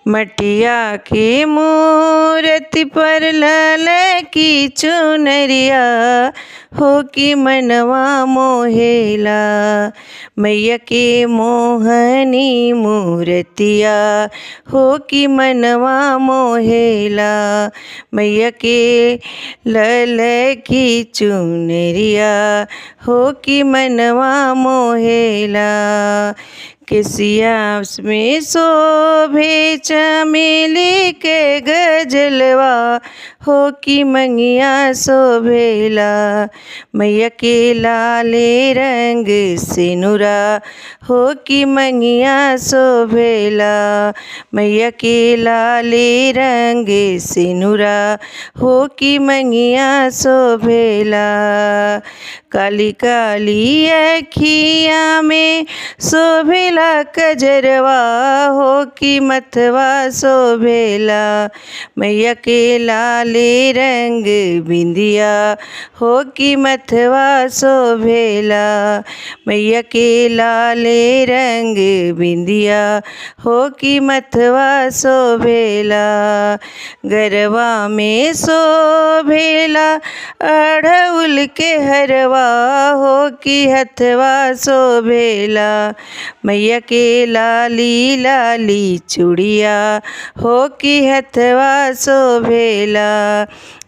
मटिया की मूर्ति पर लाल की चुनरिया हो कि मनवा मोहेला। मैया के मोहनी मूर्तिया हो कि मनवा मोहेला। मैया के लाल की चुनरिया हो कि मनवा मोहेला। केसिया में शोभे चमेली के गजलवा हो कि मंगिया शोभेला। मैया के लाले रंग सिनुरा हो कि मंगिया शोभेला। मैया के लाले रंग सिनुरा हो कि मंगिया शोभेला। काली काली अखिया में शोभेला कजरवा हो कि मथवा शोभेला। मैया के लाले रंग बिंदिया हो कि मथवा शोभेला। मैया के लाले रंग बिंदिया हो कि मथवा शोभेला। गरवा में शोभेला अढ़उल के हरवा हो कि हथवा शोभेला। मैया के लाली लाली चूड़िया हो कि हथवा शोभेला।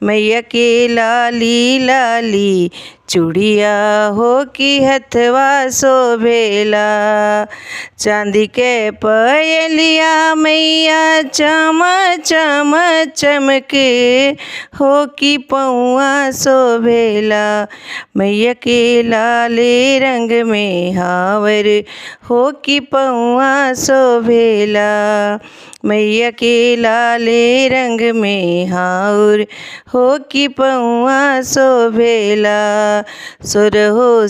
मैया के लाली लाली चूड़िया हो कि हथवा शोभेला। चांदी के पायलिया मैया चम चम चमके हो कि पौआ शोभेला। मैया के लाले रंग में हावर हो कि पौआ शोभेला। मैया के लाले रंग में हाउर हो कि पौआ शोभेला। सुरहो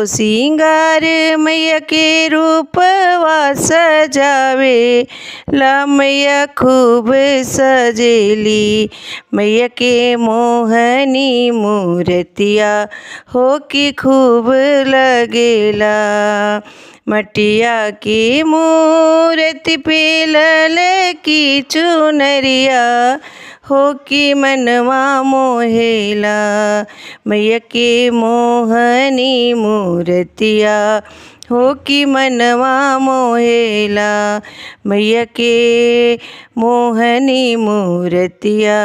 सिंगार मैया के रूपवा सजावे ला। मैया खूब सजेली। मैया के मोहनी मूर्तिया हो कि खूब लगेला। मटिया की मूर्ति पे लाल की चुनरिया हो कि मनवा मोहेला। मैया के मोहनी मूर्तिया हो कि मनवा मोहेला। मैया के मोहनी मूर्तिया।